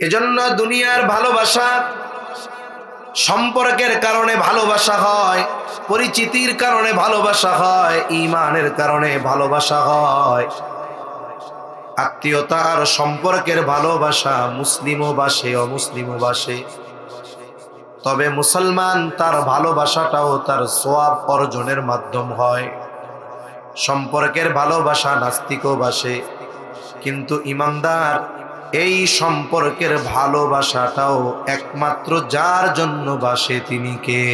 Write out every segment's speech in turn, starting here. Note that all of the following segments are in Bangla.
এজন্য দুনিয়ার ভালোবাসা সম্পর্কের কারণে ভালোবাসা হয়, পরিচিতির কারণে ভালোবাসা হয়, ঈমানের কারণে ভালোবাসা হয়। আত্মীয়তার সম্পর্কের ভালোবাসা মুসলিমও বাসে অমুসলিমও বাসে। তবে মুসলমান তার ভালোবাসাটাও তার সওয়াব অর্জনের মাধ্যম হয়। সম্পর্কের ভালোবাসা নাস্তিকও বাসে, কিন্তু ঈমানদার এই সম্পর্কের ভালোবাসাটাও একমাত্র যার জন্য বাসে তিনি কে?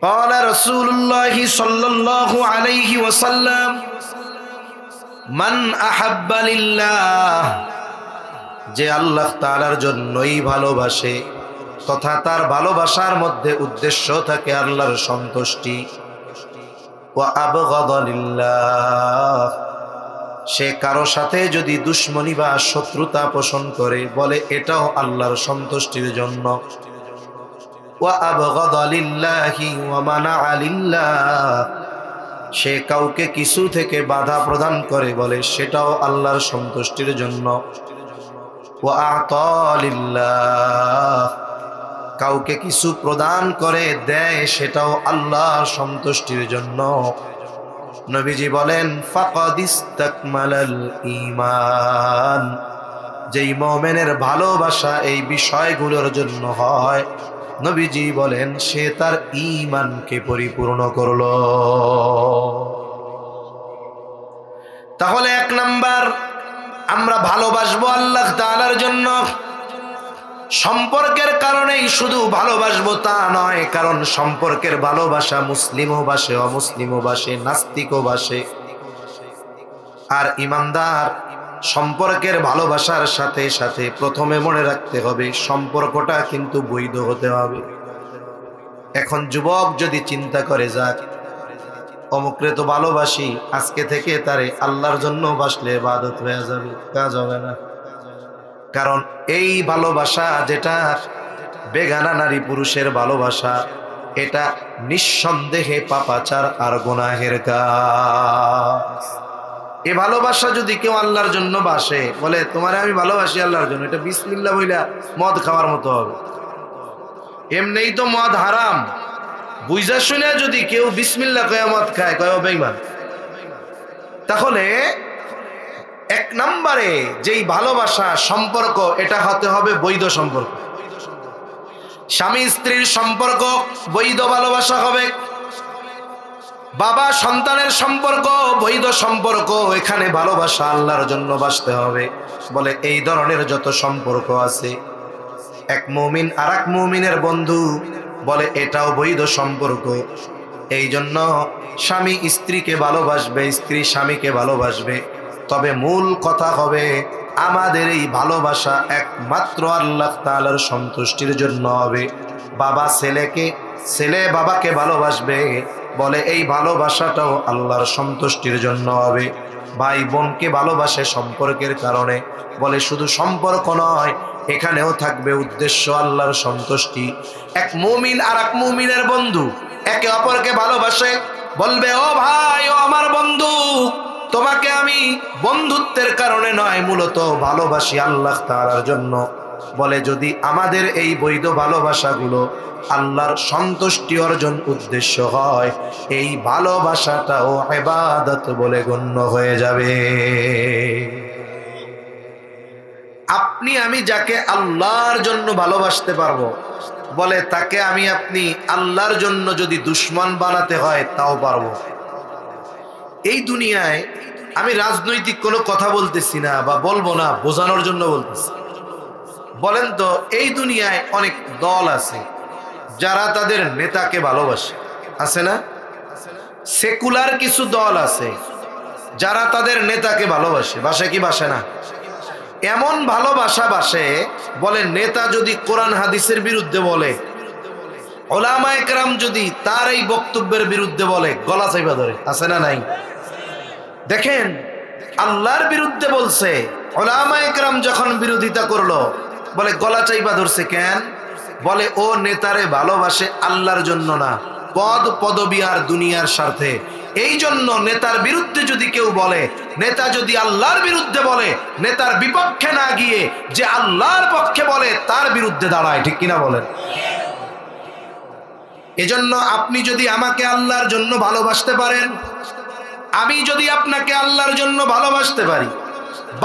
قال رسول الله صلى الله عليه وسلم من أحب لله, যে আল্লাহ তাআলার জন্যই ভালোবাসে তথা তার ভালোবাসার মধ্যে উদ্দেশ্য থাকে আল্লাহর সন্তুষ্টি, ওয়া আবগাদা লিল্লাহ, সে কারো সাথে যদি দুশমনি বা শত্রুতা পোষণ করে বলে এটাও আল্লাহর সন্তুষ্টির জন্য, ওয়া আবগাদা লিল্লাহি ওয়া মানাআ লিল্লাহ, সে কাউকে কিছু থেকে বাধা প্রদান করে বলে সেটাও আল্লাহর সন্তুষ্টির জন্য, ওয়া আ'তা লিল্লাহ, কাউকে কিছু প্রদান করে দেয় সেটাও আল্লাহর সন্তুষ্টির জন্য। নবীজি বলেন ফাকাদ ইসতাকমালাল ঈমান, যেই মুমিনের ভালোবাসা এই বিষয়গুলোর জন্য হয়, নবীজি বলেন সে তার ঈমানকে পরিপূর্ণ করলো। তাহলে এক নাম্বার, আমরা ভালোবাসবো আল্লাহ তাআলার জন্য। সম্পর্কের কারণেই শুধু ভালোবাসবো তা নয়, কারণ সম্পর্কের ভালোবাসা মুসলিমও বাসে অমুসলিমও বাসে নাস্তিকও বাসে। আর ঈমানদার সম্পর্কের ভালোবাসার সাথে সাথে প্রথমে মনে রাখতে হবে সম্পর্কটা কিন্তু বৈধ হতে হবে। এখন যুবক যদি চিন্তা করে যাক অমুকরে তো ভালোবাসি, আজকে থেকে তারে আল্লাহর জন্য বাসলে ইবাদত হয়ে যাবে, কাজ হবে না। কারণ এই ভালোবাসা যেটা বেগানা নারী পুরুষের ভালোবাসা, এটা নিঃসন্দেহে পাপাচার আর গুনাহের কাজ। এই ভালোবাসা যদি কেউ আল্লাহর জন্য বাসে, বলে তোমারে আমি ভালোবাসি আল্লাহর জন্য, এটা বিসমিল্লাহ বইলা মদ খাওয়ার মতো হবে। এমনিই তো মদ হারাম, বুঝা শুনে যদি কেউ বিসমিল্লাহ কয়ে মদ খায়, কয় বেঈমান। তাহলে এক নম্বরে যেই ভালোবাসা সম্পর্ক, এটা হতে হবে বৈধ সম্পর্ক। স্বামী স্ত্রীর সম্পর্ক বৈধ ভালোবাসা হবে, বাবা সন্তানের সম্পর্ক বৈধ সম্পর্ক, এখানে ভালোবাসা আল্লাহর জন্য বাসতে হবে। বলে এই ধরনের যত সম্পর্ক আছে, এক মুমিন আর এক মুমিনের বন্ধু, বলে এটাও বৈধ সম্পর্ক। এই জন্য স্বামী স্ত্রীকে ভালোবাসবে, স্ত্রী স্বামীকে ভালোবাসবে। তবে মূল কথা হবে আমাদের এই ভালোবাসা একমাত্র আল্লাহ তাআলার সন্তুষ্টির জন্য হবে। বাবা ছেলেকে, ছেলে বাবাকে ভালোবাসবে, বলে এই ভালোবাসাটাও আল্লাহর সন্তুষ্টির জন্য হবে। ভাই বোনকে ভালোবাসে সম্পর্কের কারণে, বলে শুধু সম্পর্ক নয়, এখানেও থাকবে উদ্দেশ্য আল্লাহর সন্তুষ্টি। এক মুমিন আর এক মুমিনের বন্ধু একে অপরকে ভালোবাসে, বলবে ও ভাই, ও আমার বন্ধু, তোমাকে আমি বন্ধুত্বের কারণে নয়, মূলত ভালোবাসি আল্লাহ তাআলার জন্য। বলে যদি আমাদের এই বৈধ ভালোবাসাগুলো আল্লাহর সন্তুষ্টি অর্জন উদ্দেশ্য হয়, এই ভালোবাসাটাও ইবাদত বলে গণ্য হয়ে যাবে। আপনি আমি যাকে আল্লাহর জন্য ভালোবাসতে পারবো, বলে তাকে আমি আপনি আল্লাহর জন্য যদি দুশমন বানাতে হয় তাও পারবো। এই দুনিয়ায় আমি রাজনৈতিক কোনো কথা বলতেছি না বা বলবো না, বোঝানোর জন্য বলতেছি। বলেন তো, এই দুনিয়ায় অনেক দল আছে যারা তাদের নেতাকে ভালোবাসে, আছে না? সেকুলার কিছু দল আছে যারা তাদের নেতাকে ভালোবাসে, বাসে কি বাসে না? এমন ভালোবাসা বাসে, বলে নেতা যদি কোরআন হাদিসের বিরুদ্ধে বলে, ওলামায়ে কেরাম যদি তার এই বক্তব্যের বিরুদ্ধে বলে, গলা চাইবা ধরে, আছে না নাই? দেখেন, আল্লাহর বিরুদ্ধে বলছে, ওলামায়ে কেরাম যখন বিরোধিতা করলো, বলে গলা চাইবা ধরছে কেন? বলে ও নেতারে ভালোবাসে আল্লাহর জন্য না, পদ পদবী আর দুনিয়ার স্বার্থে। এই জন্য নেতার বিরুদ্ধে যদি কেউ বলে, নেতা যদি আল্লাহর বিরুদ্ধে বলে, নেতার বিপক্ষে না গিয়ে যে আল্লাহর পক্ষে বলে তার বিরুদ্ধে দাঁড়ায়। ঠিক কিনা বলেন? এজন্য আপনি যদি আমাকে আল্লাহর জন্য ভালোবাসতে পারেন, আমি যদি আপনাকে আল্লাহর জন্য ভালোবাসতে পারি,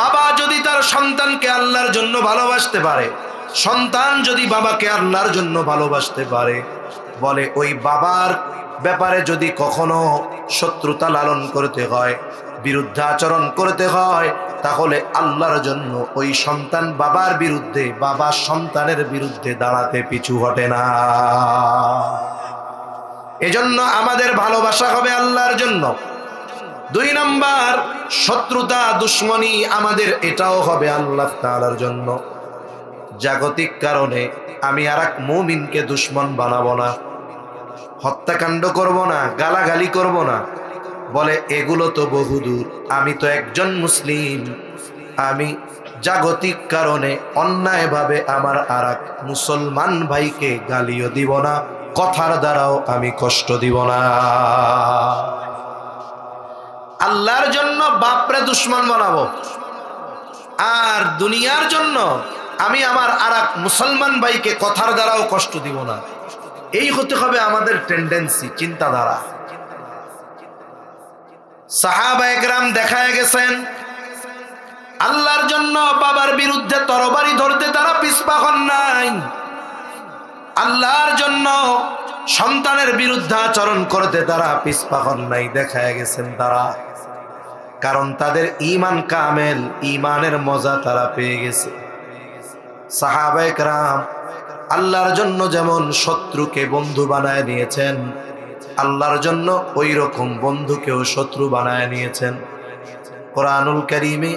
বাবা যদি তার সন্তানকে আল্লাহর জন্য ভালোবাসতে পারে, সন্তান যদি বাবাকে আল্লাহর জন্য ভালোবাসতে পারে, বলে ওই বাবার ব্যাপারে যদি কখনো শত্রুতা লালন করতে হয়, বিরুদ্ধাচরণ করতে হয়, তাহলে আল্লাহর জন্য ওই সন্তান বাবার বিরুদ্ধে, বাবা সন্তানের বিরুদ্ধে দাঁড়াতে পিছু হটে না। এজন্য আমাদের ভালোবাসা হবে আল্লাহর জন্য। 2 নাম্বার, শত্রুতা দুশ্মনী আমাদের এটাও হবে আল্লাহ তাআলার জন্য। জাগতিক কারণে আমি আরেক মুমিনকে দুশ্মন বানাবো না, হত্যাকাণ্ড করব না, গালাগালি করব না। বলে এগুলো তো বহুদূর, আমি তো একজন মুসলিম, আমি জাগতিক কারণে অন্যায়ভাবে আমার আরেক মুসলমান ভাইকে গালিও দিব না, কথার দ্বারাও আমি কষ্ট দিব না। আল্লাহর জন্য বাপরে দুশ্মন বানাবো, আর দুনিয়ার জন্য আমি আমার আরেক মুসলমান ভাইকে কথার দ্বারাও কষ্ট দিব না। এই হতে হবে আমাদের টেন্ডেন্সি, চিন্তাধারা। সাহাবায়ে কেরাম দেখায় গেছেন আল্লাহর জন্য বাবার বিরুদ্ধে তরবারি ধরতে তারা পিছপা হন নাই, আল্লাহর জন্য সন্তানের বিরুদ্ধে আচরণ করতে তারা পিছপা হন নাই। দেখায় গেছেন তারা, কারণ তাদের ঈমান কামেল, ঈমানের মজা তারা পেয়ে গেছে। সাহাবায়ে কেরাম আল্লাহর জন্য যেমন শত্রুকে বন্ধু বানায় নিয়েছেন, আল্লাহর জন্য ওই রকম বন্ধুকেও শত্রু বানায় নিয়েছেন। কোরআনুল কারীমে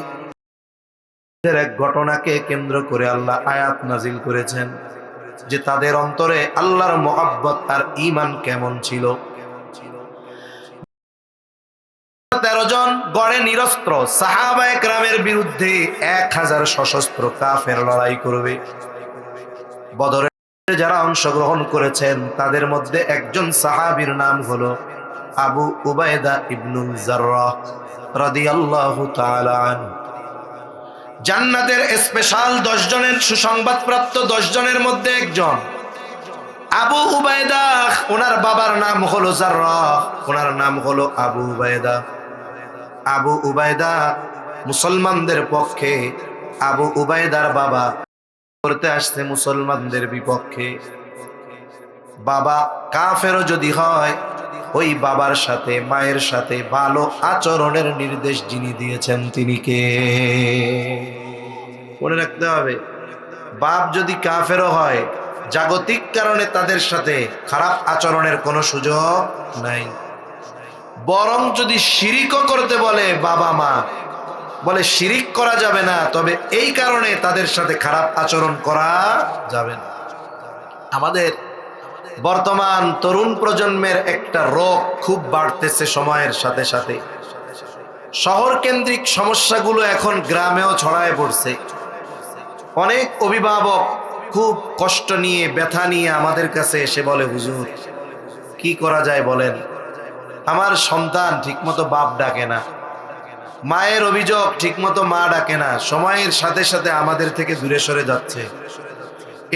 এক ঘটনাকে কেন্দ্র করে আল্লাহ আয়াত নাজিল করেছেন যে তাদের অন্তরে আল্লাহর মহব্বত আর ঈমান কেমন ছিল। 13 জন গড়ে নিরস্ত্র সাহাবায়ে কেরামের বিরুদ্ধে 1000 সশস্ত্র কাফের লড়াই করবে। বদরে যারা অংশগ্রহণ করেছেন তাদের মধ্যে একজন সাহাবীর নাম হলো আবু উবাইদা ইবনুল জাররাহ রাদিয়াল্লাহু তাআলা আনহু। জান্নাতের স্পেশাল 10 জনের সুসংবাদপ্রাপ্ত 10 জনের মধ্যে একজন আবু উবাইদা। ওনার বাবার নাম হলো জাররাহ, ওনার নাম হলো আবু উবাইদা। আবু উবাইদা মুসলমানদের পক্ষে, আবু উবাইদার বাবা করতে আসছে মুসলমানদের বিপক্ষে। বাবা কাফেরও যদি হয়, ওই বাবার সাথে মায়ের সাথে ভালো আচরণের নির্দেশ যিনি দিয়েছেন তিনি কে? মনে রাখতে হবে, বাপ যদি কাফেরও হয়, জাগতিক কারণে তাদের সাথে খারাপ আচরণের কোনো সুযোগ নাই। বরং যদি শিরিকও করতে বলে বাবা মা, বলে শিরিক করা যাবে না, তবে এই কারণে তাদের সাথে খারাপ আচরণ করা যাবে না। আমাদের বর্তমান তরুণ প্রজন্মের একটা রোগ খুব বাড়তেছে সময়ের সাথে সাথে। শহর কেন্দ্রিক সমস্যাগুলো এখন গ্রামেও ছড়ায় পড়ছে। অনেক অভিভাবক খুব কষ্ট নিয়ে, ব্যথা নিয়ে আমাদের কাছে এসে বলে, হুজুর কি করা যায় বলেন, আমার সন্তান ঠিকমতো বাপ ডাকে না, মায়ের অভিযোগ ঠিকমতো মা ডাকে না, সময়ের সাথে সাথে আমাদের থেকে দূরে সরে যাচ্ছে।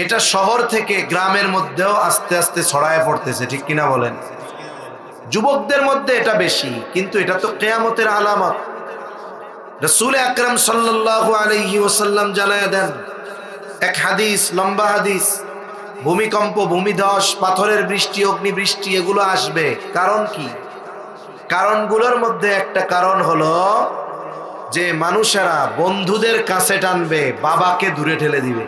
এটা শহর থেকে গ্রামের মধ্যেও আস্তে আস্তে ছড়ায় পড়তেছে, ঠিক কিনা বলেন? যুবকদের মধ্যে এটা বেশি, কিন্তু এটা তো কিয়ামতের আলামত। রাসূল আকরাম সাল্লাল্লাহু আলাইহি ওয়াসাল্লাম জানায় দেন, এক হাদিস, লম্বা হাদিস, ভূমিকম্প, ভূমিধস, পাথরের বৃষ্টি, অগ্নিবৃষ্টি এগুলো আসবে। কারণ কি? কারণগুলোর মধ্যে একটা কারণ হলো যে মানুষেরা বন্ধুদের কাছে টানবে, বাবাকে দূরে ঠেলে দিবে।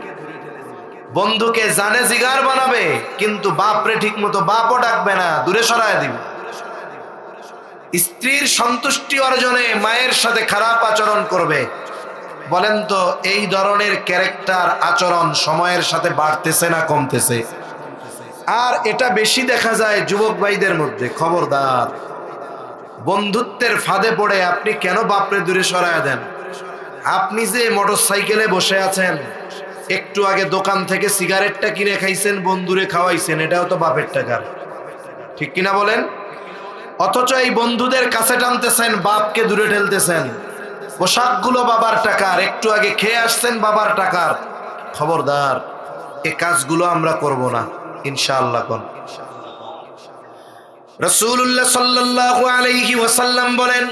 বন্ধুকে জানে জিগার বানাবে, কিন্তু বাপরে ঠিক মতো বাপও ডাকবে না, দূরে সরায় দিবে। স্ত্রীর সন্তুষ্টি অর্জনে মায়ের সাথে খারাপ আচরণ করবে। বলেন তো, এই ধরনের ক্যারেক্টার আচরণ সময়ের সাথে বাড়তেছে না কমতেছে? আর এটা বেশি দেখা যায় যুবক ভাইদের মধ্যে। খবরদার, বন্ধুত্বের ফাঁদে পড়ে আপনি কেন বাপরে দূরে সরায় দেন? আপনি যে মোটরসাইকেলে বসে আছেন, একটু আগে দোকান থেকে সিগারেটটা কিনে খাইছেন, বন্ধুরে খাওয়াইছেন, এটাও তো বাপের টাকার, ঠিক কিনা বলেন? অথচ এই বন্ধুদের কাছে টানতেছেন, বাপকে দূরে ঠেলতেছেন। পোশাকগুলো বাবার টাকার, একটু আগে খেয়ে আসছেন বাবার টাকার। খবরদার, এই কাজগুলো আমরা করব না ইনশাআল্লাহ। কোন রাসূলুল্লাহ সাল্লাল্লাহু আলাইহি ওয়াসাল্লাম বলেন,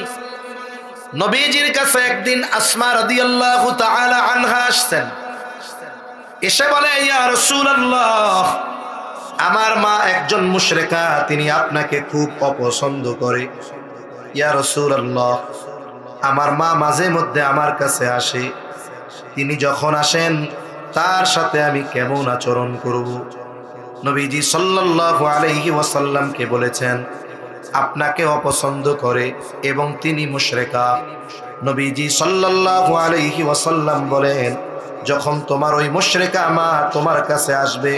নবীজির কাছে একদিন আসমা রাদিয়াল্লাহু তাআলা আনহা আসছেন। এসে বলে, ইয়া রাসূলুল্লাহ, আমার মা একজন মুশরিকা, তিনি আপনাকে খুব অপছন্দ করে। ইয়া রাসূলুল্লাহ, আমার মা মাঝে মধ্যে আমার কাছে আসে, তিনি যখন আসেন তার সাথে আমি কেমন আচরণ করব? নবীজি সাল্লাল্লাহু আলাইহি ওয়াসাল্লামকে বলেছেন আপনাকে অপছন্দ করে এবং তিনি মুশরিকা। নবীজি সাল্লাল্লাহু আলাইহি ওয়াসাল্লাম বলেন, যখন তোমার ওই মুশরিকা মা তোমার কাছে আসবে,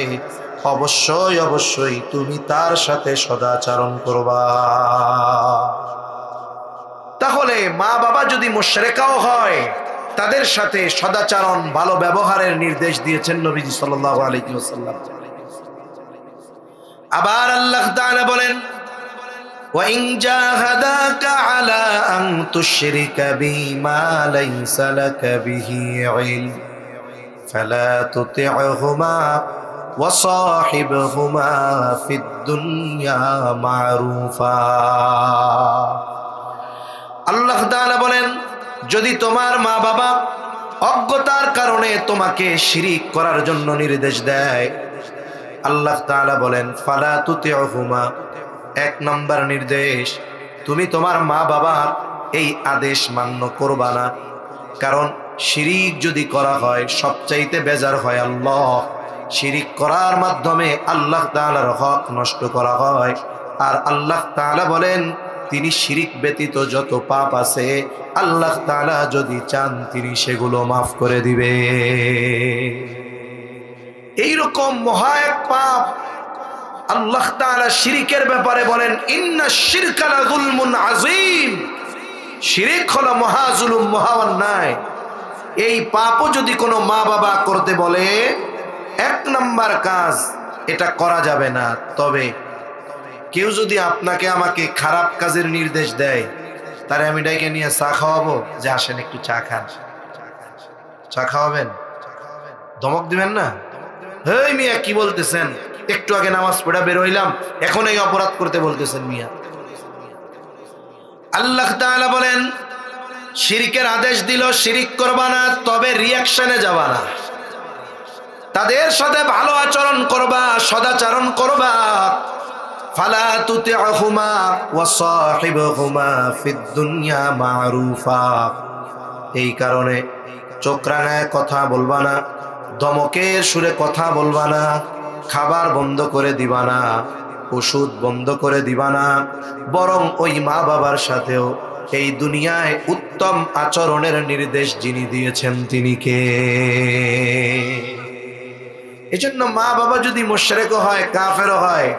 অবশ্যই অবশ্যই তুমি তার সাথে সদাচরণ করবা। তাহলে মা বাবা যদি মুশরিকাও হয়, তাদের সাথে সদাচরণ, ভালো ব্যবহারের নির্দেশ দিয়েছেন নবীজি সাল্লাল্লাহু আলাইহি ওয়াসাল্লাম। আবার আল্লাহ তাআলা বলেন, وَإِنْ جَاهَدَاكَ عَلَىٰ أَن تُشْرِكَ بِي مَا لَيْسَ لَكَ بِهِ عِلْمٌ فَلَا تُطِعْهُمَا وَصَاحِبْهُمَا فِي الدُّنْيَا مَعْرُوفًا। আল্লাহ তাআলা বলেন, যদি তোমার মা বাবা অজ্ঞতার কারণে তোমাকে শিরিক করার জন্য নির্দেশ দেয়, আল্লাহ তাআলা বলেন ফালা তুতিউহুমা, এক নম্বর নির্দেশ, তুমি তোমার মা বাবার এই আদেশ মান্য করবা না। কারণ শিরিক যদি করা হয়, সবচাইতে বেজার হয় আল্লাহ। শিরিক করার মাধ্যমে আল্লাহ তাআলার হক নষ্ট করা হয়। আর আল্লাহ তাআলা বলেন, তিনি শিরিক ব্যতীত যত পাপ আছে আল্লাহ তাআলা যদি চান তিনি সেগুলো মাফ করে দিবে। এইরকম মহা এক পাপ আল্লাহ তাআলা শিরিকের ব্যাপারে বলেন, ইন্নাশ শিরকা লাযুলমুন আযীম, শিরিক হলো মহা জুলুম, মহা অন্যায়। এই পাপও যদি কোনো মা বাবা করতে বলে, এক নাম্বার কাজ, এটা করা যাবে না। তবে কেউ যদি আপনাকে আমাকে খারাপ কাজের নির্দেশ দেয়, তারে আমি ডাইকে নিয়ে চা খাওয়াবো, যে আসেন একটু চা খান। চা খাওয়াবেন? ধমক দিবেন না, হেই মিয়া কি বলতেছেন, একটু আগে নামাজ পড়া বের হইলাম, এখন এই অপরাধ করতে বলতেছেন মিয়া। আল্লাহ তাআলা বলেন, শিরকের আদেশ দিল, শিরিক করবা না, তবে রিঅ্যাকশনে যাবা না। তাদের সাথে ভালো আচরণ করবা, সদাচরণ করবা। ফালা তুতিউহুমা ওয়া সাহিবহুমা ফিদ দুনিয়া মারুফা। এই কারণে চোখ রাঙায় কথা বলবা না, ধমকের সুরে কথা বলবা না, খাবার বন্ধ করে দিবা না, ওষুধ বন্ধ করে দিবা না। বরং ওই মা বাবার সাথেও এই দুনিয়ায় উত্তম আচরণের নির্দেশ যিনি দিয়েছেন তিনি কে? এজন্য মা বাবা যদি মুশরিক হয়, কাফেরও হয়,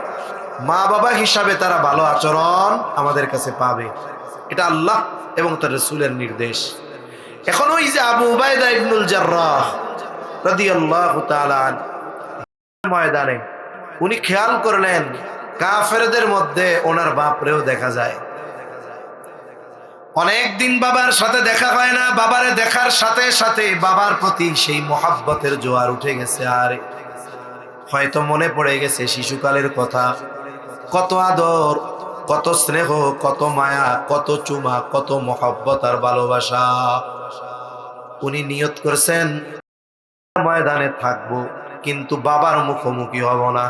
মা বাবা হিসাবে তারা ভালো আচরণ আমাদের কাছে পাবে। এটা আল্লাহ এবং তার রাসূলের নির্দেশ। এখন ওই যে আবু উবাইদা ইবনুল জাররাহ রাদিয়াল্লাহু তাআলা আনহু ময়দানে উনি খেয়াল করলেন, কাফেরদের মধ্যে ওনার বাপরেও দেখা যায়। অনেক দিন বাবার সাথে দেখা হয় না, বাবারে দেখার সাথে সাথে বাবার প্রতি সেই মোহাব্বতের জোয়ার উঠে গেছে। আর হয়তো মনে পড়ে গেছে শিশুকালের কথা, কত আদর, কত স্নেহ, কত মায়া, কত চুমা, কত মোহাব্বত আর ভালোবাসা। উনি নিয়ত করছেন ময়দানে থাকবো, কিন্তু বাবার মুখোমুখি হব না।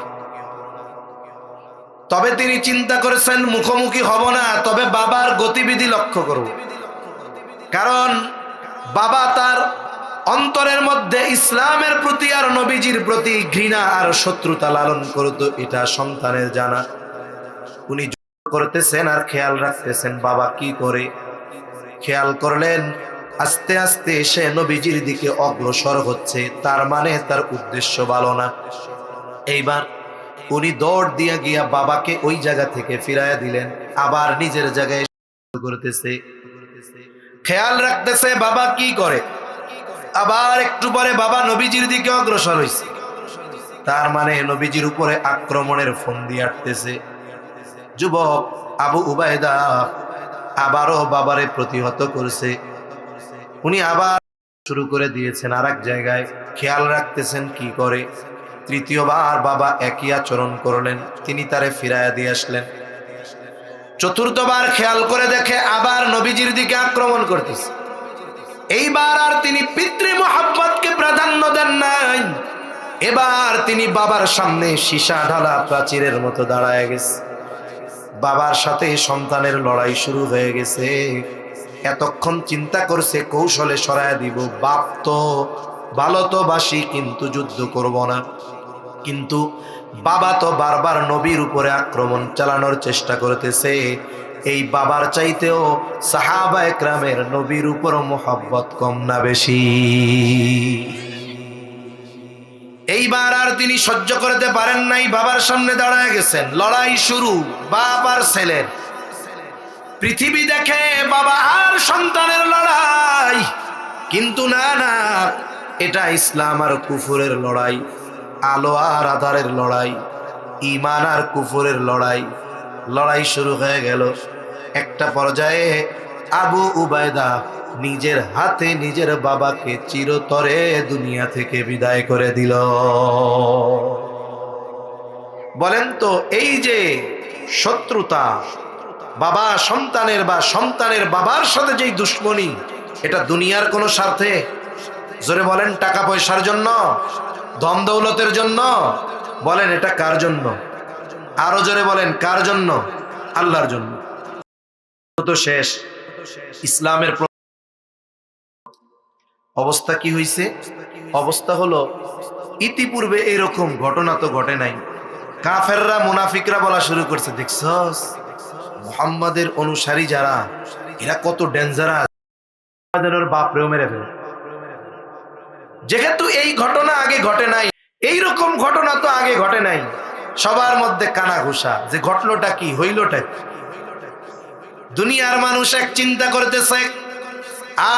তবে তিনি চিন্তা করেছেন মুখোমুখি হব না, তবে বাবার গতিবিধি লক্ষ্য করব। কারণ বাবা তার অন্তরের মধ্যে ইসলামের প্রতি আর নবীজির প্রতি ঘৃণা আর শত্রুতা লালন করত, এটা সন্তানের জানা। উনি করতেছেন আর খেয়াল রাখতেছেন বাবা কি করে। খেয়াল করলেন আস্তে আস্তে সে নবীজির দিকে অগ্রসর হচ্ছে, তার মানে তার উদ্দেশ্য ভালো না। এইবার উনি দৌড় দিয়ে গিয়া বাবাকে ওই জায়গা থেকে ফিরাইয়া দিলেন, আবার নিজের জায়গায় করতেছে, খেয়াল রাখতেছে বাবা কি করে। আবার একটু পরে বাবা নবীজির দিকে অগ্রসর হইছে, তার মানে নবীজির উপরে আক্রমণের ফন্দি আটতেছে। যুবক, আবু উবায়দা আবারও বাবারে প্রতিহত করেছে। উনি আবার শুরু করে দিয়েছেন আর এক জায়গায়, খেয়াল রাখতেছেন কি করে। তৃতীয়বার বাবা একই আচরণ করলেন, তিনি তারে ফিরাইয়া দিয়ে আসলেন। চতুর্থবার খেয়াল করে দেখে আবার নবীজির দিকে আক্রমণ করতেছে। এইবার আর তিনি পিতৃ মোহাব্বতকে প্রাধান্য দেন নাই, এবার তিনি বাবার সামনে সীসা ঢালা প্রাচীরের মতো দাঁড়ায় গেছে। বাবার সাথে সন্তানের লড়াই শুরু হয়ে গেছে। এতক্ষণ চিন্তা করছে কৌশলে সরায় দিব, বাপ তো ভালো তো বাসি কিন্তু যুদ্ধ করব না। কিন্তু বাবা তো বারবার নবীর উপরে আক্রমণ চালানোর চেষ্টা করতেছে। এই বাবার চাইতেও সাহাবা একরামের নবীর উপর মোহাব্বত কম না বেশি? এইবার আর তিনি সহ্য করতে পারেন নাই, বাবার সামনে দাঁড়ায় গেছেন। লড়াই শুরু বাপ আর ছেলের। পৃথিবী দেখে বাবা আর সন্তানের লড়াই, কিন্তু না না, এটা ইসলাম আর কুফরের লড়াই, আলো আর আধারের লড়াই, ঈমান আর কুফরের লড়াই। লড়াই শুরু হয়ে গেল। একটা পর্যায়ে আবু উবায়দা নিজের হাতে নিজের বাবাকে চিরতরে দুনিয়া থেকে বিদায় করে দিল। বলেন তো, এই যে শত্রুতা, বাবা সন্তানের বা সন্তানের বাবার সাথে যেই দুশ্মনী, এটা দুনিয়ার কোনো স্বার্থে? জোরে বলেন, টাকা পয়সার জন্য, ধন দৌলতের জন্য? বলেন এটা কার জন্য? আরো জোরে বলেন কার জন্য? আল্লাহর জন্য। তো শেষ। ইসলামের অবস্থা কি হয়েছে? অবস্থা হলো, ইতিপূর্বে এরকম ঘটনা তো ঘটে নাই। কাফেররা মুনাফিকরা বলা শুরু করছে, দেখছস মুহাম্মাদের অনুসারী যারা, এরা কত ডেঞ্জারাস, বাপরেও মেরে ফেলে। যেহেতু এই ঘটনা আগে ঘটে নাই, এইরকম ঘটনা তো আগে ঘটে নাই, সবার মধ্যে কানা ঘুষা যে ঘটলোটা কি, হইলটা কি। দুনিয়ার মানুষ এক চিন্তা করতেছে,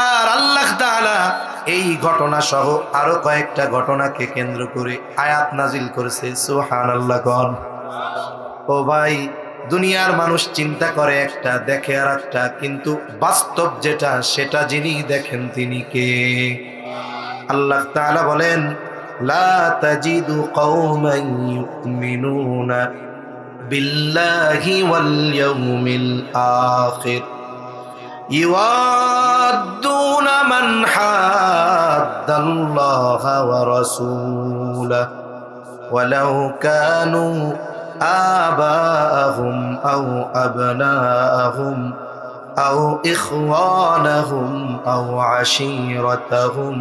আর আল্লাহ তাআলা এই ঘটনা সহ আরো কয়েকটা ঘটনাকে কেন্দ্র করে আয়াত নাজিল করেছে। সুবহানাল্লাহ গণ। ও ভাই, দুনিয়ার মানুষ চিন্তা করে একটা, দেখে আর একটা, কিন্তু বাস্তব যেটা সেটা যিনি দেখেন তিনি কে? আল্লাহ তাআলা বলেন, লা তাজিদু কওমান ইউমিনুনা বিল্লাহি ওয়াল ইয়াউমিল আখির ইওয়াদ্দুনা মান হাদ্দাল্লাহা ওয়া রাসূলাহু ওয়ালাউ কানু আবাআহুম আও আবনাআহুম আও ইখওয়ানাহুম আও আশীরাতাহুম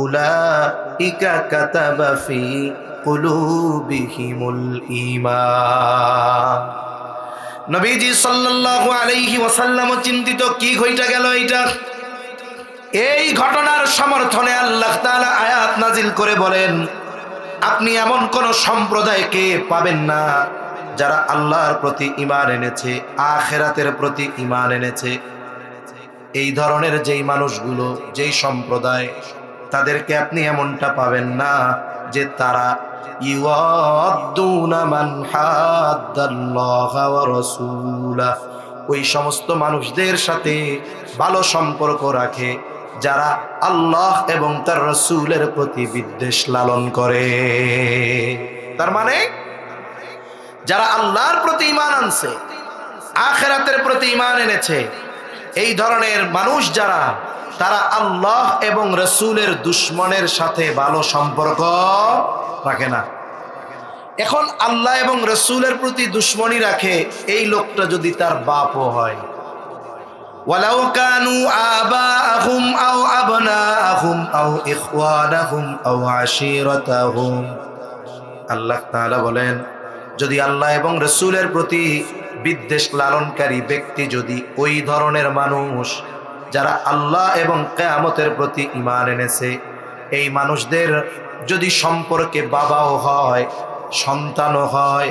উলাইকা কাতাবা ফি কুলুবিহিমুল ঈমান। নবীজি সাল্লাল্লাহু আলাইহি ওয়াসাল্লাম চিন্তিত, কি হইটা গেল এইটা? এই ঘটনার সমর্থনে আল্লাহ তাআলা আয়াত নাজিল করে বলেন, আপনি এমন কোন সম্প্রদায়কে পাবেন না যারা আল্লাহর প্রতি ঈমান এনেছে, আখিরাতের প্রতি ঈমান এনেছে। এই ধরনের যেই মানুষগুলো, যেই সম্প্রদায়, তাদেরকে আপনি এমনটা পাবেন না যে তারা ইওয়াদ্দুনা মান হাদ্দাল্লাহা ওয়া রাসূলাহু, ওই সমস্ত মানুষদের সাথে ভালো সম্পর্ক রাখে যারা আল্লাহ এবং তার রাসূলের প্রতি বিদ্বেষ লালন করে। তার মানে যারা আল্লাহর প্রতি ঈমান আনছে, আখিরাতের প্রতি ঈমান এনেছে, এই ধরনের মানুষ যারা, তারা আল্লাহ এবং রাসূলের দুশমনের সাথে ভালো সম্পর্ক রাখে না। এখন আল্লাহ এবং রাসূলের প্রতি দুশমনী রাখে এই লোকটা যদি তার বাপও হয়, ওয়ালাউ কানু আবাআহুম আও আবনাআহুম আও ইখওয়ানাহুম আও আশীরাতাহুম, আল্লাহ তাআলা বলেন, যদি আল্লাহ এবং রাসূলের প্রতি বিদ্বেষ লালনকারী ব্যক্তি, যদি ওই ধরনের মানুষ যারা আল্লাহ এবং কিয়ামতের প্রতি ঈমান এনেছে, এই মানুষদের যদি সম্পর্কে বাবাও হয়, সন্তানও হয়,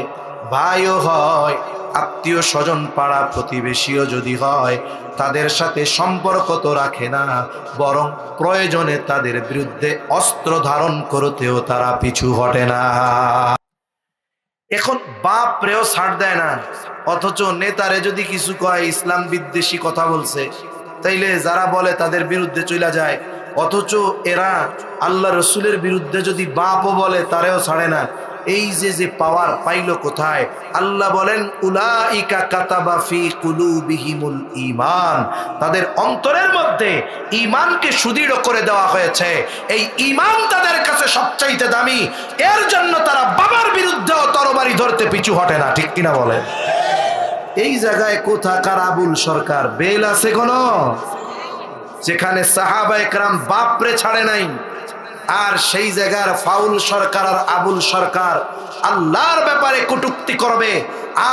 ভাইও হয়, আত্মীয় স্বজন পাড়া প্রতিবেশীও যদি হয়, তাদের সাথে সম্পর্ক তো রাখে না, বরং প্রয়োজনে তাদের বিরুদ্ধে অস্ত্র ধারণ করতেও তারা পিছু হটে না। এখন বাপ রেও ছাড় দেয় না, অথচ নেতারে যদি কিছু কয় ইসলাম বিদ্বেষী কথা বলছে, তাইলে যারা বলে তাদের বিরুদ্ধে চলে যায়। অথচ এরা আল্লাহ রসুলের বিরুদ্ধে যদি বাপও বলে তারেও ছাড়ে না। এই যে পাওয়ার পাইল কোথায়? আল্লাহ বলেন উলাইকা কাতাবা ফি কুলুবিহিমুল ঈমান, তাদের অন্তরের মধ্যে ঈমানকে সুদৃঢ় করে দেওয়া হয়েছে। এই ঈমান তাদের কাছে সবচাইতে দামি, এর জন্য তারা বাবার বিরুদ্ধেও তরবারি ধরতে পিছু হটে না। ঠিক কিনা বলেন? এই জায়গায় কোথাকার আবুল সরকার বেল আছে কোন? যেখানে সাহাবায়ে কেরাম বাপরে ছাড়ে নাই, আর সেই জায়গার ফাউল সরকার আর আবুল সরকার আল্লাহর ব্যাপারে কটূক্তি করবে,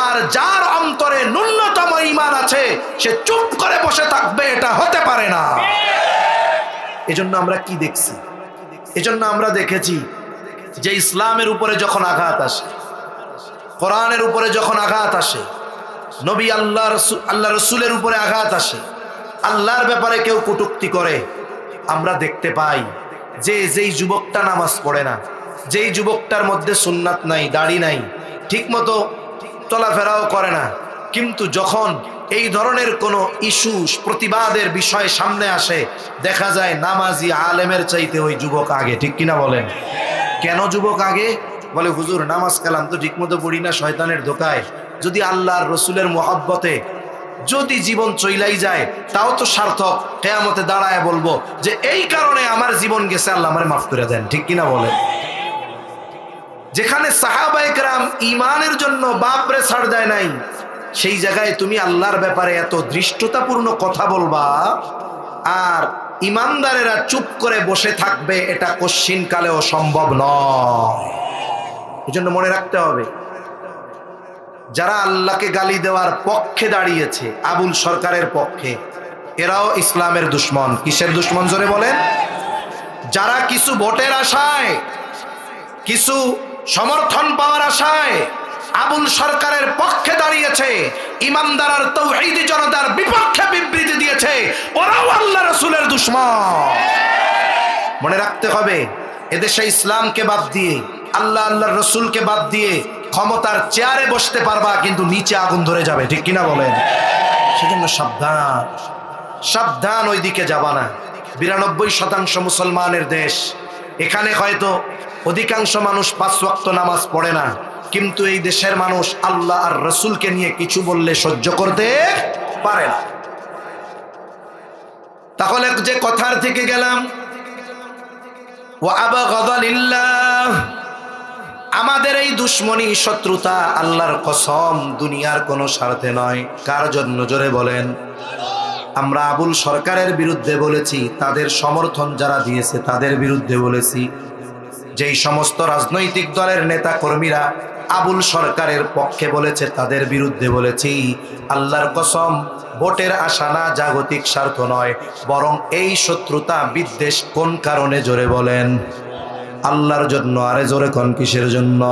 আর যার অন্তরে ন্যূনতম ঈমান আছে সে চুপ করে বসে থাকবে, এটা হতে পারে না। এজন্য আমরা কি দেখছি? এজন্য আমরা দেখেছি যে ইসলামের উপরে যখন আঘাত আসে, কোরআনের উপরে যখন আঘাত আসে, নবী আল্লাহ রসুলের উপরে আঘাত আসে, আল্লাহর ব্যাপারে কেউ কটূক্তি করে, আমরা দেখতে পাই যে যেই যুবকটা নামাজ পড়ে না, যেই যুবকটার মধ্যে সুন্নাত নাই, দাড়ি নাই, ঠিক মতো চলাফেরাও করে না, কিন্তু যখন এই ধরনের কোনো ইস্যু প্রতিবাদের বিষয় সামনে আসে, দেখা যায় নামাজি আলেমের চাইতে ওই যুবক আগে। ঠিক কিনা বলেন? কেন যুবক আগে? বলে হুজুর নামাজ কালাম তো ঠিক মতো পড়ি না, শয়তানের ধোকায়, যদি আল্লাহর রসুলের মোহাব্বতে যদি জীবন চইলাই যায় তাও তো সার্থক। কিয়ামতে দাঁড়ায় বলবো যে এই কারণে আমার জীবন গেছে, আল্লাহ আমারে মাফ করে দেন। ঠিক কিনা বলেন? যেখানে সাহাবায়ে কেরাম ঈমানের জন্য বাপরে ছাড় দেয় নাই, সেই জায়গায় তুমি আল্লাহর ব্যাপারে এত দৃষ্টতাপূর্ণ কথা বলবা আর ঈমানদারেরা চুপ করে বসে থাকবে, এটা কশ্চিন কালেও সম্ভব নয়। এজন্য মনে রাখতে হবে, যারা আল্লাহকে গালি দেওয়ার পক্ষে দাঁড়িয়েছে, আবুল সরকারের পক্ষে, এরাও ইসলামের দুশমন। কিসের দুশমন জোরে বলেন? যারা কিছু ভোটের আশায়, কিছু সমর্থন পাওয়ার আশায় আবুল সরকারের পক্ষে দাঁড়িয়েছে, ইমানদার আর তাওহীদি জনতার বিপক্ষে বিবৃতি দিয়েছে, ওরাও আল্লাহ রসুলের দুশমন। মনে রাখতে হবে, এদেশে ইসলামকে বাদ দিয়ে, আল্লাহর রসুলকে বাদ দিয়ে ক্ষমতার চেয়ারে বসতে পারবা, কিন্তু নিচে আগুন ধরে যাবে। ঠিক কিনা বলেন? সেজন্য সাবধান, সাবধান, ওই দিকে যাবা না। 92% মুসলমানের দেশ, এখানে হয়তো অধিকাংশ মানুষ 5 ওয়াক্ত নামাজ পড়ে না, কিন্তু এই দেশের মানুষ আল্লাহ আর রসুলকে নিয়ে কিছু বললে সহ্য করতে পারে না। তাহলে যে কথার থেকে গেলাম, ওয়া আবগাদা লিল্লাহ, আমাদের এই দুশ্মনী শত্রুতা আল্লাহর কসম দুনিয়ার কোনো স্বার্থে নয়। কার জন্য জোরে বলেন? আমরা আবুল সরকারের বিরুদ্ধে বলেছি, তাদের সমর্থন যারা দিয়েছে তাদের বিরুদ্ধে বলেছি। যেই সমস্ত রাজনৈতিক দলের নেতা কর্মীরা আবুল সরকারের পক্ষে বলেছে তাদের বিরুদ্ধে বলেছি। আল্লাহর কসম, ভোটের আশা না, জাগতিক স্বার্থ নয়, বরং এই শত্রুতা বিদ্বেষ কোন কারণে জোরে বলেন? আল্লাহর জন্য। আরে জোরে কোন কিসের জন্য?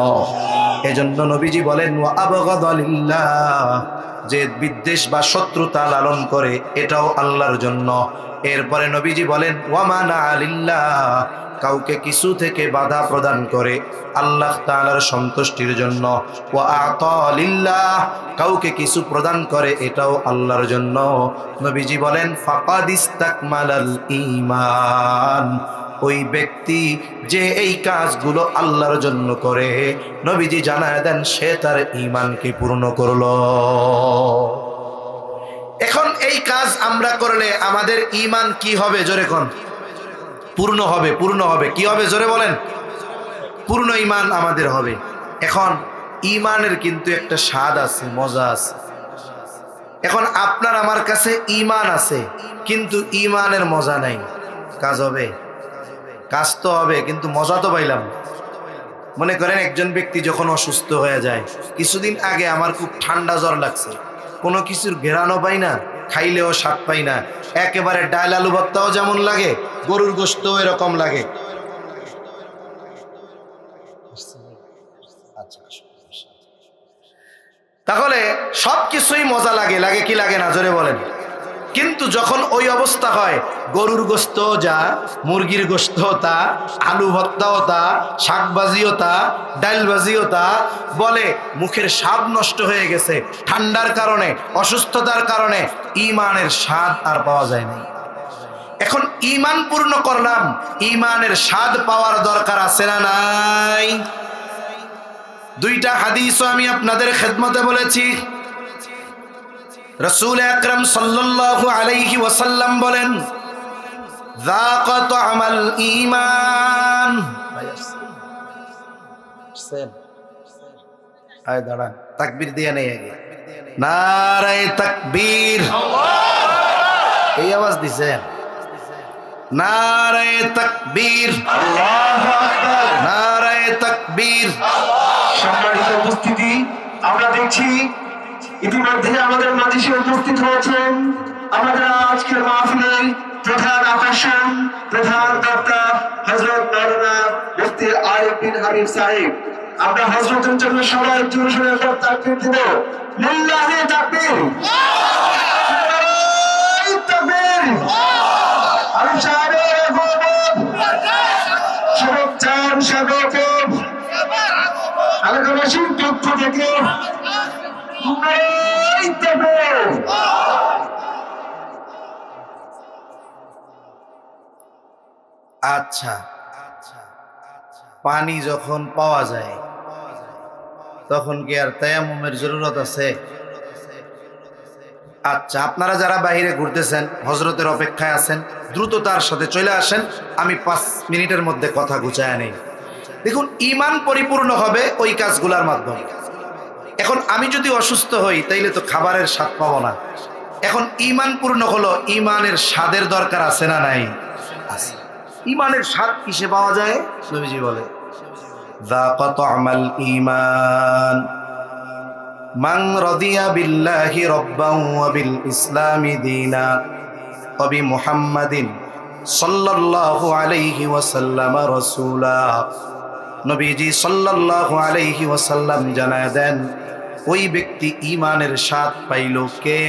এজন্য নবীজি বলেন ওয়া আবগাদা লিল্লাহ, যে বিদ্বেষ বা শত্রুতা লালন করে এটাও আল্লাহর জন্য। এরপরে নবীজি বলেন ওয়া মানা লিল্লাহ, কাউকে কিছু থেকে বাধা প্রদান করে আল্লাহ তাআলার সন্তুষ্টির জন্য। ওয়া আতা লিল্লাহ, কাউকে কিছু প্রদান করে এটাও আল্লাহর জন্য। নবীজি বলেন ফাকাদ ইস্তাকমালাল ঈমান, ওই ব্যক্তি যে এই কাজগুলো আল্লাহর জন্য করে, নবীজি জানায় দেন সে তার ঈমানকে পূর্ণ করলো। এখন এই কাজ আমরা করলে আমাদের ঈমান কি হবে জোরে কোন? পূর্ণ হবে। পূর্ণ হবে কি হবে জোরে বলেন? পূর্ণ ঈমান আমাদের হবে। এখন ঈমানের কিন্তু একটা স্বাদ আছে, মজা আছে। এখন আপনার আমার কাছে ঈমান আছে, কিন্তু ঈমানের মজা নাই, কাজ হবে? কাজ তো হবে, কিন্তু মজা তো পাইলাম। মনে করেন একজন ব্যক্তি যখন অসুস্থ হয়ে যায়, কিছুদিন আগে আমার খুব ঠান্ডা জ্বর লাগছে, কোনো কিছুর ঘেরানো পাই না, খাইলেও স্বাদ পাই না, একেবারে ডাল আলু ভর্তাও যেমন লাগে, গরুর গোশতও এরকম লাগে। তাহলে সব কিছুই মজা লাগে, লাগে কি লাগে না জোরে বলেন? কিন্তু যখন ওই অবস্থা হয়, গরুর গোস্ত যা, মুরগির গোস্ত তা, আলু ভর্তাও তা, শাকভাজিও তা, ডাল ভাজিও তা, বলে মুখের স্বাদ নষ্ট হয়ে গেছে ঠান্ডার কারণে, অসুস্থতার কারণে, ঈমানের স্বাদ আর পাওয়া যায় না। এখন ঈমান পূর্ণ করলাম, ঈমানের স্বাদ পাওয়ার দরকার আছে না নাই? দুইটা হাদিসও আমি আপনাদের খেদমতে বলেছি। রাসূল আকরাম সাল্লাল্লাহু আলাইহি ওয়াসাল্লাম বলেন, যাকা তা'মাল ঈমান। আয় দাঁড়ান, তাকবীর দিয়ে নেই আগে। নারায়ে তাকবীর। এই আওয়াজ দিছেন? নারায়ে তাকবীর, আল্লাহু আকবার, নারায়ে তাকবীর। সম্মানিত উপস্থিতি, আমরা দেখছি ইতিমধ্যে আমাদের মাঝে এসে উপস্থিত হয়েছেন আমাদের আজকের মাহফিলের প্রধান আকর্ষণ, প্রধান বক্তা হযরত মাওলানা মুফতি আরিফ বিন হাবিব সাহেব। আমরা হযরতের জন্য সবাই জোরে সোরে একবার তাকবীর দিব। লিল্লাহি তাকবীর, লিল্লাহি তাকবীর। আরিফ সাহেবের আগমন, শুভেচ্ছার স্বাগতম এলাকাবাসীর পক্ষ থেকে। আচ্ছা, পানি যখন পাওয়া যায় তখন কি আর তায়াম্মুমের জরুরত আছে? আচ্ছা, আপনারা যারা বাইরে ঘুরতেছেন, হজরতের অপেক্ষায় আছেন, দ্রুততার সাথে চলে আসেন, আমি 5 মিনিটের মধ্যে কথা গুছায় নেই। দেখুন, ঈমান পরিপূর্ণ হবে ওই কাজগুলোর মাধ্যমে। এখন আমি যদি অসুস্থ হই তাইলে তো খাবারের স্বাদ পাবো না। এখন ঈমান পূর্ণ হলো, ঈমানের স্বাদের দরকার আছে না নাই? আছে। ঈমানের স্বাদ কিসে পাওয়া যায়? নবীজি বলে, যাকা তা'মাল ঈমান মান রাদিয়া বিল্লাহি রাব্বান ওয়া বিল ইসলামি দীনা ওয়া বি মুহাম্মাদিন সাল্লাল্লাহু আলাইহি ওয়াসাল্লাম রাসূলা। নবীজি সাল্লাল্লাহু আলাইহি ওয়াসাল্লাম জানায় দেন, ওই ব্যক্তি ঈমানের স্বাদ পাইল কে?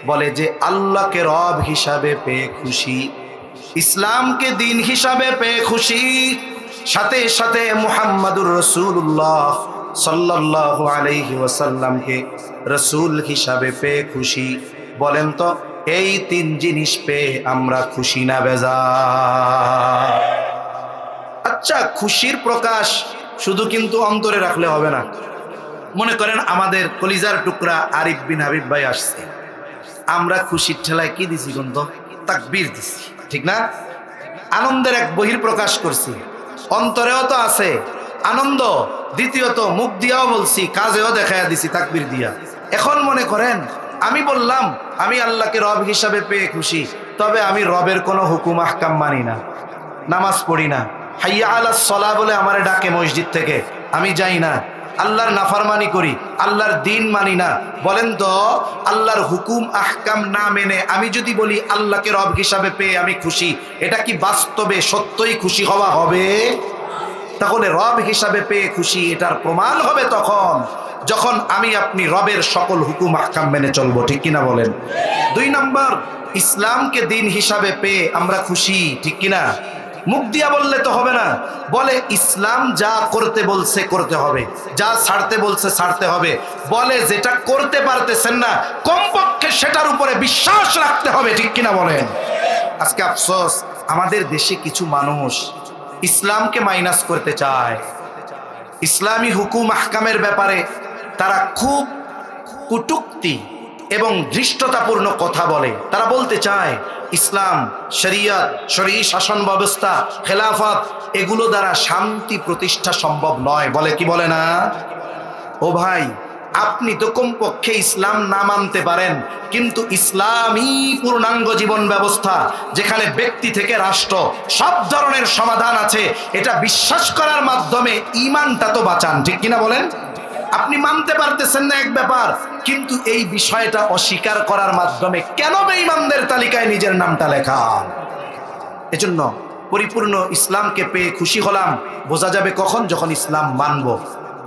বলে যে আল্লাহকে রব হিসাবে পেয়ে খুশি, ইসলামকে দিন হিসাবে পেয়ে খুশি, সাথে সাথে মুহাম্মাদুর রাসূলুল্লাহ সাল্লাল্লাহু আলাইহি ওয়াসাল্লামকে রাসূল হিসাবে পেয়ে খুশি। বলেন তো, এই 3 জিনিস পেয়ে আমরা খুশি না বেজার? আচ্ছা, খুশির প্রকাশ শুধু কিন্তু অন্তরে রাখলে হবে না। মনে করেন আমাদের কলিজার টুকরা আরিফ বিন হাবিব ভাই আসছে, আমরা খুশির ঠেলায় কি দিছি? গন্ধ তাকবীর দিছি, ঠিক না? আনন্দের এক বহির প্রকাশ করছি, অন্তরেও তো আছে আনন্দ, দ্বিতীয়ত মুখ দিয়াও বলছি, কাজেও দেখাইয়া দিছি তাকবীর দিয়া। এখন মনে করেন আমি বললাম আমি আল্লাহকে রব হিসাবে পেয়ে খুশি, তবে আমি রবের কোনো হুকুম আহকাম মানি না, নামাজ পড়ি না, হাইয়া আলাস সালাহ বলে আমারে ডাকে মসজিদ থেকে, আমি যাই না, আল্লাহর নাফরমানি করি, আল্লাহর দিন মানি না। বলেন তো, আল্লাহর হুকুম আহকাম না মেনে আমি যদি বলি আল্লাহকে রব হিসাবে পেয়ে আমি খুশি, এটা কি বাস্তবে সত্যই খুশি হওয়া হবে? তাহলে রব হিসাবে পেয়ে খুশি এটার প্রমাণ হবে তখন যখন আমি আপনি রবের সকল হুকুম আহকাম মেনে চলবো, ঠিক কিনা বলেন? 2 নম্বর, ইসলামকে দিন হিসাবে পেয়ে আমরা খুশি, ঠিক কিনা? মুখ দিয়া বললে তো হবে না, বলে ইসলাম যা করতে বলছে করতে হবে, যা ছাড়তে বলছে ছাড়তে হবে। বলে যেটা করতে পারতেছেন না, কমপক্ষে সেটার উপরে বিশ্বাস রাখতে হবে, ঠিক কিনা বলেন? আজকে আফসোস, আমাদের দেশে কিছু মানুষ ইসলামকে মাইনাস করতে চায়, ইসলামী হুকুম আহকামের ব্যাপারে তারা খুব কটূক্তি এবং ধৃষ্টতাপূর্ণ কথা বলে। তারা বলতে চায় ইসলাম, শরিয়ত, শরঈ শাসন ব্যবস্থা, খেলাফত, এগুলো দ্বারা শান্তি প্রতিষ্ঠা সম্ভব নয়। বলে কি বলে না? ও ভাই, আপনি তো কমপক্ষে ইসলাম না মানতে পারেন, কিন্তু ইসলামী পূর্ণাঙ্গ জীবন ব্যবস্থা যেখানে ব্যক্তি থেকে রাষ্ট্র সব ধরনের সমাধান আছে, এটা বিশ্বাস করার মাধ্যমে ঈমানটা তো বাঁচান, ঠিক কিনা বলেন? আপনি মানতে পারতেছেন না এক ব্যাপার, কিন্তু এই বিষয়টা অস্বীকার করার মাধ্যমে কেন বেঈমানদের তালিকায় নিজের নামটা লেখা? এজন্য পরিপূর্ণ ইসলামকে পেয়ে খুশি হলাম বোঝা যাবে কখন? যখন ইসলাম মানব।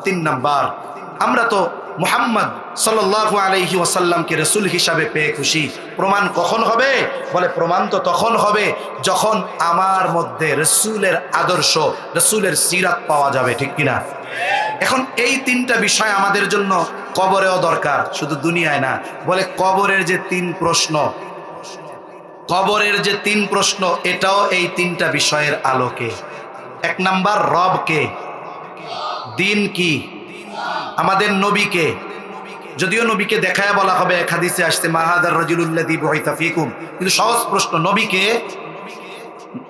3 নাম্বার, আমরা তো মুহাম্মদ সাল্লাল্লাহু আলাইহি ওয়াসাল্লামকে রাসূল হিসাবে পেয়ে খুশি। প্রমাণ কখন হবে? বলে প্রমাণ তো তখন হবে যখন আমার মধ্যে রাসূলের আদর্শ, রাসূলের সিরাত পাওয়া যাবে, ঠিক কিনা? এখন এই তিনটা বিষয় আমাদের জন্য কবরেও দরকার, শুধু দুনিয়ায় না। বলে কবরের যে তিন প্রশ্ন, কবরের যে তিন প্রশ্ন, এটাও এই তিনটা বিষয়ের আলোকে। এক নাম্বার, রবকে, দিন কি, আমাদের নবীকে। যদিও নবীকে দেখায় বলা হবে, এক হাদিসে আসছে মাহাদার রাজুলুল্লাযী বুইসা ফীকুম, কিন্তু সহজ প্রশ্ন, নবীকে,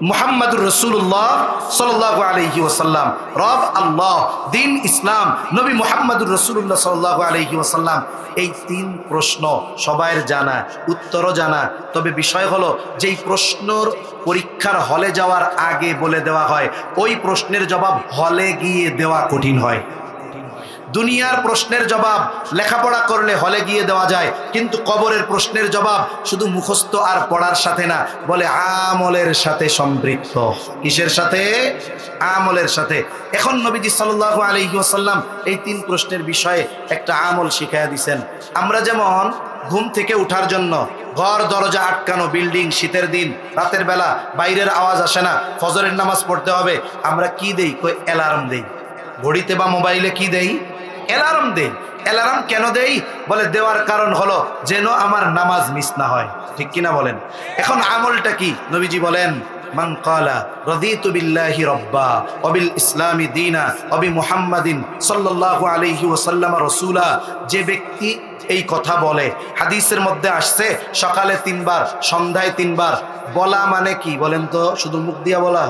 মুহাম্মাদুর রাসূলুল্লাহ সাল্লাল্লাহু আলাইহি ওয়াসাল্লাম, রব আল্লাহ, দিন ইসলাম, নবী মুহাম্মাদুর রাসূলুল্লাহ সাল্লাল্লাহু আলাইহি ওয়াসাল্লাম। এই তিন প্রশ্ন সবার জানা, উত্তরও জানা। তবে বিষয় হলো, যেই প্রশ্নর পরীক্ষার হলে যাওয়ার আগে বলে দেওয়া হয়, ওই প্রশ্নের জবাব হলে গিয়ে দেওয়া কঠিন হয়। দুনিয়ার প্রশ্নের জবাব লেখাপড়া করলে হলে গিয়ে দেওয়া যায়, কিন্তু কবরের প্রশ্নের জবাব শুধু মুখস্থ আর পড়ার সাথে না, বলে আমলের সাথে সম্পৃক্ত। কিসের সাথে? আমলের সাথে। এখন নবীজি সাল্লাল্লাহু আলাইহি ওয়াসাল্লাম এই তিন প্রশ্নের বিষয়ে একটা আমল শিখাইয়া দিয়েছেন। আমরা যেমন ঘুম থেকে উঠার জন্য ঘর দরজা আটকানো, বিল্ডিং, শীতের দিন, রাতের বেলা বাইরের আওয়াজ আসে না, ফজরের নামাজ পড়তে হবে, আমরা কি দেই? কই অ্যালার্ম দেই। ঘড়িতে বা মোবাইলে কি দেই? অ্যালার্ম দেই। অ্যালার্ম কেন দেই? বলে দেওয়ার কারণ হলো যেন আমার নামাজ মিস না হয়, ঠিক কিনা বলেন? এখন আমলটা কি? নবীজি বলেন, মান ক্বালা রাদিতু বিল্লাহি রাব্বা ওয়া বিল ইসলামি দীনা ওয়া বি মুহাম্মাদিন সাল্লাল্লাহু আলাইহি ওয়াসাল্লাম রাসূলা, যে ব্যক্তি এই কথা বলে, হাদিসের মধ্যে আসছে সকালে 3 বার, সন্ধ্যায় 3 বার। বলা মানে কি বলেন তো? শুধু মুখ দিয়া বলা?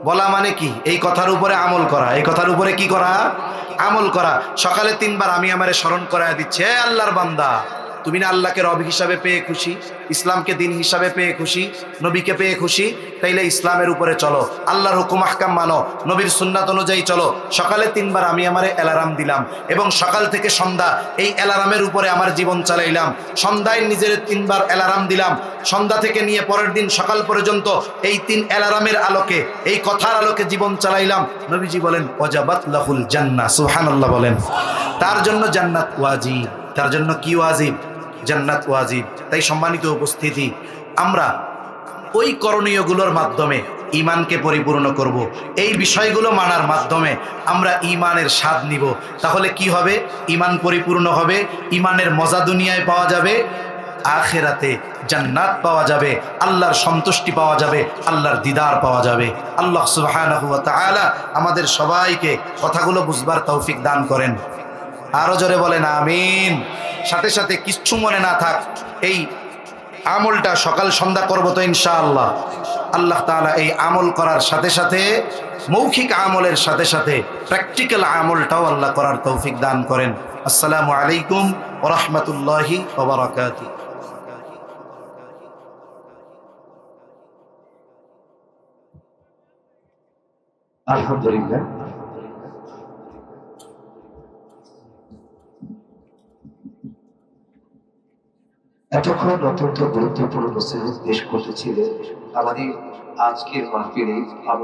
বলা মানে কি? এই কথার উপরে আমল করা। এই কথার উপরে কি করা? আমল করা। সকালে 3 বার আমি আমারে স্মরণ করায় দিচ্ছে, হে আল্লাহর বান্দা, তুমি না আল্লাহকে রব হিসাবে পেয়ে খুশি, ইসলামকে দিন হিসাবে পেয়ে খুশি, নবীকে পেয়ে খুশি, তাইলে ইসলামের উপরে চলো, আল্লাহর হুকুম আহকাম মানো, নবীর সুন্নাত অনুযায়ী চলো। সকালে 3 বার আমি আমারে অ্যালার্ম দিলাম, এবং সকাল থেকে সন্ধ্যা এই অ্যালার্মের উপরে আমার জীবন চালাইলাম। সন্ধ্যায় নিজের 3 বার অ্যালার্ম দিলাম, সন্ধ্যা থেকে নিয়ে পরের দিন সকাল পর্যন্ত এই 3 অ্যালার্মের আলোকে, এই কথার আলোকে জীবন চালাইলাম। নবীজি বলেন, ওয়াজাবাত লাহুল জান্নাহ, সুবহানাল্লাহ বলেন। তার জন্য জান্নাত ওয়াজিব। তার জন্য কি ওয়াজিব? জান্নাত ওয়াজিব। তাই সম্মানিত উপস্থিতি, আমরা ওই করণীয়গুলোর মাধ্যমে ঈমানকে পরিপূর্ণ করব। এই বিষয়গুলো মানার মাধ্যমে আমরা ঈমানের স্বাদ নিব। তাহলে কি হবে? ঈমান পরিপূর্ণ হবে, ঈমানের মজা দুনিয়ায় পাওয়া যাবে, আখিরাতে জান্নাত পাওয়া যাবে, আল্লাহর সন্তুষ্টি পাওয়া যাবে, আল্লাহর দিদার পাওয়া যাবে। আল্লাহ সুবহানাহু ওয়া তাআলা আমাদের সবাইকে কথাগুলো বুঝবার তৌফিক দান করেন। আরো জোরে বলেন আমিন। সাথে সাথে কিচ্ছু মনে না থাক, এই আমলটা সকাল সন্ধ্যা করবো তো ইনশাআল্লাহ। আল্লাহ তাআলা এই আমল করার সাথে সাথে, মৌখিক আমলের সাথে সাথে প্র্যাকটিক্যাল আমলটাও আল্লাহ করার তৌফিক দান করেন। আসসালামু আলাইকুম ওয়া রাহমাতুল্লাহি ওয়া বারাকাতুহু। আলহামদুলিল্লাহ। এতক্ষণ অত্যন্ত গুরুত্বপূর্ণ নসিহত পেশ করতেছিলেন আমাদের আজকের মাহফিলে